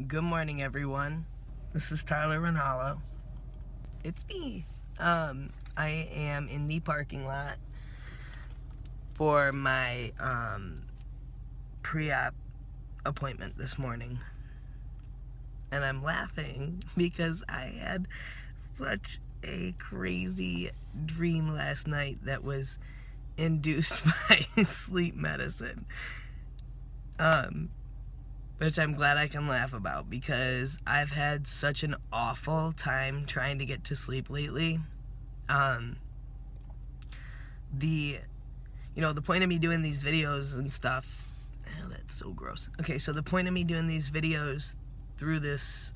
Good morning, everyone. This is Tyler Ronaldo. It's me. I am in the parking lot for my pre-op appointment this morning. And I'm laughing because I had such a crazy dream last night that was induced by sleep medicine. Which I'm glad I can laugh about because I've had such an awful time trying to get to sleep lately. The point of me doing these videos and stuff, that's so gross. Okay, so the point of me doing these videos through this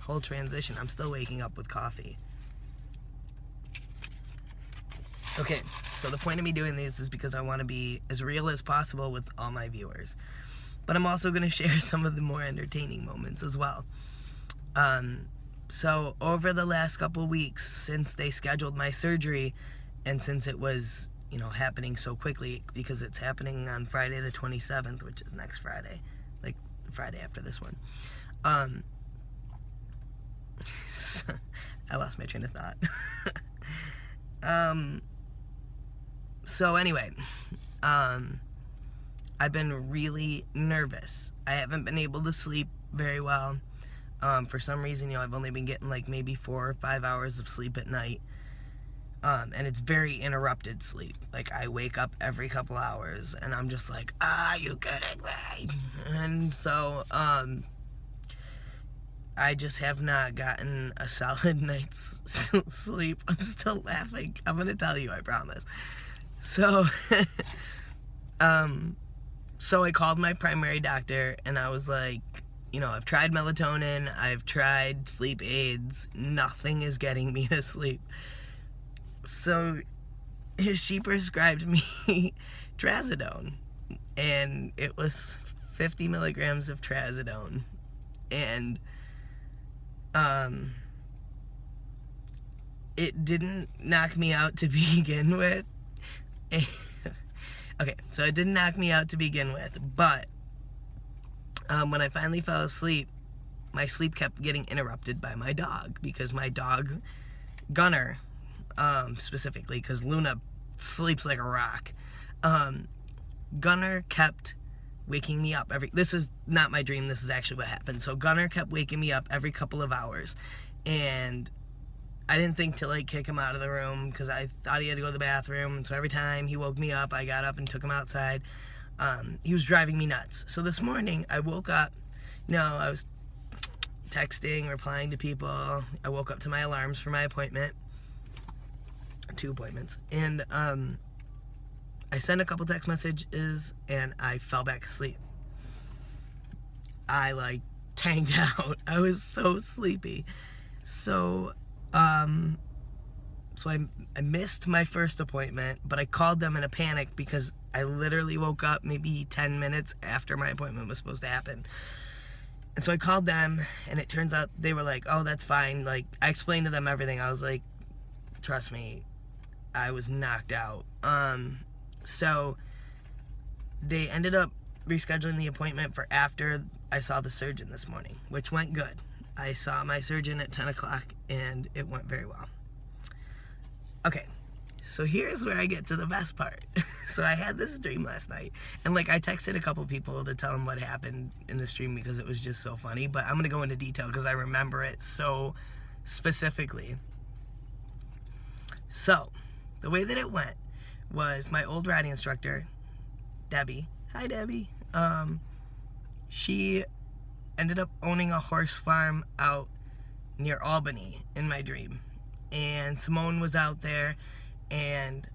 whole transition, I'm still waking up with coffee. Okay, so the point of me doing these is because I want to be as real as possible with all my viewers. But I'm also going to share some of the more entertaining moments as well. So over the last couple weeks, since they scheduled my surgery, and since it was, happening so quickly, because it's happening on Friday the 27th, which is next Friday, like the Friday after this one. I lost my train of thought. So anyway, I've been really nervous. I haven't been able to sleep very well. For some reason, I've only been getting like maybe 4 or 5 hours of sleep at night. And it's very interrupted sleep. Like, I wake up every couple hours and I'm just like, are you kidding me? And so, I just have not gotten a solid night's sleep. I'm still laughing. I'm gonna tell you, I promise. So, so I called my primary doctor and I was like, I've tried melatonin, I've tried sleep aids, nothing is getting me to sleep. So she prescribed me trazedone, and it was 50 milligrams of trazedone, and it didn't knock me out to begin with. Okay, so it didn't knock me out to begin with, but when I finally fell asleep, my sleep kept getting interrupted by my dog, because my dog, Gunner, specifically, because Luna sleeps like a rock, Gunner kept waking me up this is not my dream, this is actually what happened. So Gunner kept waking me up every couple of hours, and I didn't think to kick him out of the room because I thought he had to go to the bathroom. And so every time he woke me up, I got up and took him outside. He was driving me nuts. So this morning I woke up, I was texting, replying to people. I woke up to my alarms for my appointment, 2 appointments, and I sent a couple text messages and I fell back asleep. I tanked out. I was so sleepy. So I missed my first appointment, but I called them in a panic because I literally woke up maybe 10 minutes after my appointment was supposed to happen. And so I called them, and it turns out they were like, oh, that's fine. I explained to them everything. I was like, trust me, I was knocked out. So they ended up rescheduling the appointment for after I saw the surgeon this morning, which went good. I saw my surgeon at 10 o'clock, and it went very well. Okay, so here's where I get to the best part. So I had this dream last night, and I texted a couple people to tell them what happened in this dream because it was just so funny, but I'm going to go into detail because I remember it so specifically. So, the way that it went was my old riding instructor, Debbie. Hi, Debbie. She ended up owning a horse farm out near Albany in my dream. And Simone was out there, and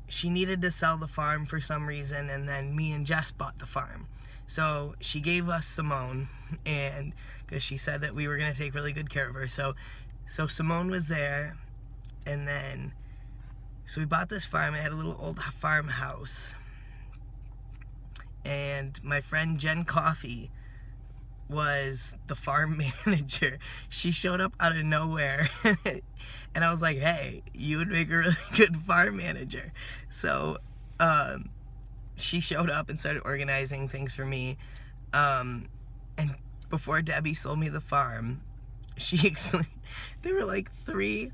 she needed to sell the farm for some reason, and then me and Jess bought the farm. So she gave us Simone, and because she said that we were going to take really good care of her. So Simone was there, and then so we bought this farm. It had a little old farmhouse, and my friend Jen Coffey was the farm manager. She showed up out of nowhere and I was like, hey, you would make a really good farm manager. So she showed up and started organizing things for me. And before Debbie sold me the farm, she explained there were like 3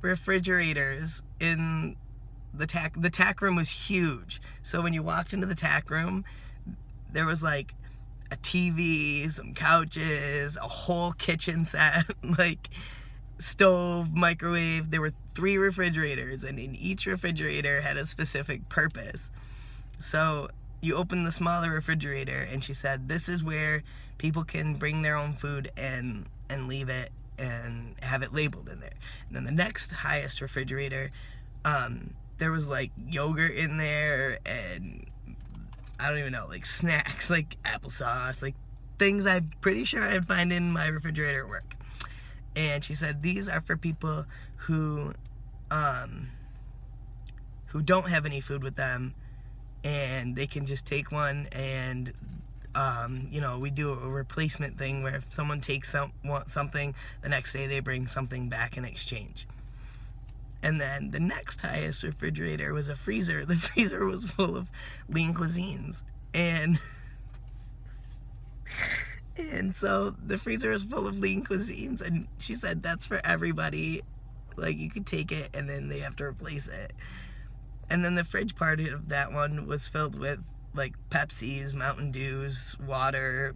refrigerators in the tack room was huge. So when you walked into the tack room, there was like a TV, some couches, a whole kitchen set, like stove, microwave. There were 3 refrigerators, and in each refrigerator had a specific purpose. So you open the smaller refrigerator, and she said, this is where people can bring their own food and leave it and have it labeled in there. And then the next highest refrigerator, there was like yogurt in there, and I don't even know, like snacks, like applesauce, like things I'm pretty sure I'd find in my refrigerator at work. And she said, these are for people who don't have any food with them, and they can just take one, and we do a replacement thing where if someone takes something, the next day they bring something back in exchange. And then the next highest refrigerator was a freezer. The freezer was full of lean cuisines, and so the freezer is full of lean cuisines, and she said that's for everybody. Like, you could take it and then they have to replace it. And then the fridge part of that one was filled with like Pepsis, Mountain Dews, water.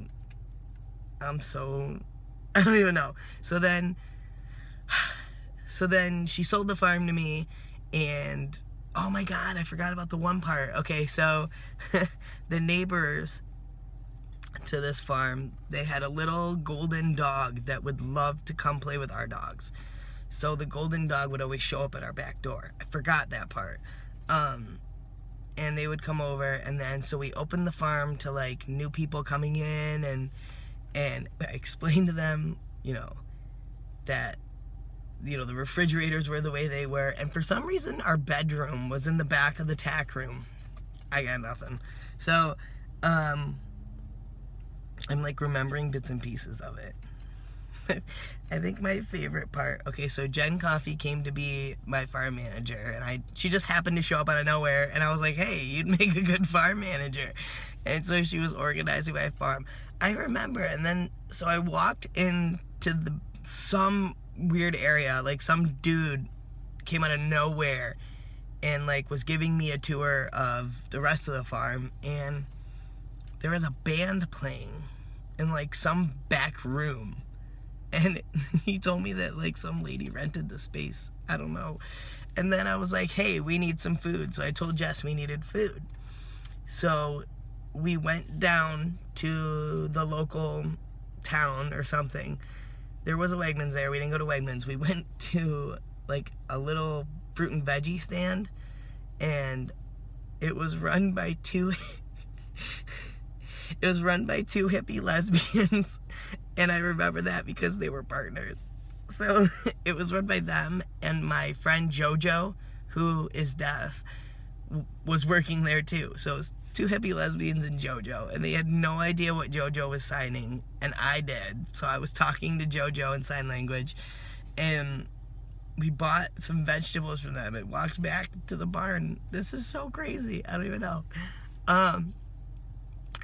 I don't even know. So then she sold the farm to me, and oh my God, I forgot about the one part. Okay, so the neighbors to this farm, they had a little golden dog that would love to come play with our dogs. So the golden dog would always show up at our back door. I forgot that part. And they would come over, and then so we opened the farm to like new people coming in, and I explained to them, that the refrigerators were the way they were, and for some reason our bedroom was in the back of the tack room. I got nothing. So I'm like remembering bits and pieces of it. I think my favorite part, okay, so Jen Coffey came to be my farm manager, and she just happened to show up out of nowhere, and I was like, hey, you'd make a good farm manager. And so she was organizing my farm. I remember, and then so I walked into some weird area, like some dude came out of nowhere and like was giving me a tour of the rest of the farm, and there was a band playing in like some back room, and he told me that like some lady rented the space. I don't know. And then I was like, hey, we need some food. So I told Jess we needed food. So we went down to the local town or something. There was a Wegmans there. We didn't go to Wegmans. We went to like a little fruit and veggie stand, and it was run by two hippie lesbians, and I remember that because they were partners. So it was run by them, and my friend JoJo, who is deaf, was working there too. So it was 2 hippie lesbians and JoJo, and they had no idea what JoJo was signing, and I did. So I was talking to JoJo in sign language, and we bought some vegetables from them and walked back to the barn. This is so crazy. I don't even know.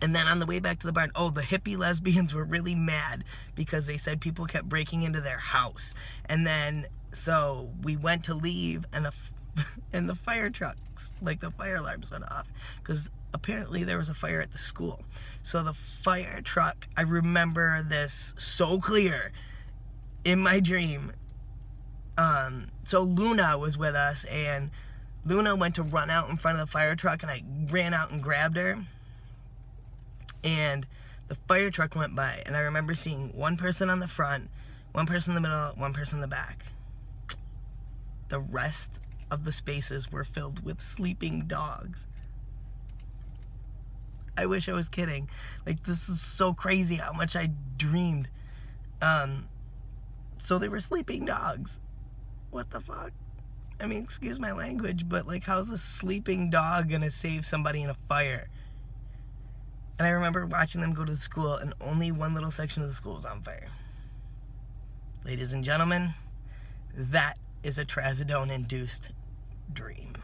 And then on the way back to the barn, the hippie lesbians were really mad because they said people kept breaking into their house. And then, so we went to leave, and the fire trucks, like the fire alarms went off, because apparently there was a fire at the school. So the fire truck, I remember this so clear in my dream. So Luna was with us, and Luna went to run out in front of the fire truck, and I ran out and grabbed her. And the fire truck went by, and I remember seeing one person on the front, one person in the middle, one person in the back. The rest of the spaces were filled with sleeping dogs. I wish I was kidding. Like, this is so crazy how much I dreamed. So they were sleeping dogs. What the fuck? I mean, excuse my language, but like, how's a sleeping dog gonna save somebody in a fire? And I remember watching them go to the school, and only one little section of the school was on fire. Ladies and gentlemen, that is a trazedone-induced dream.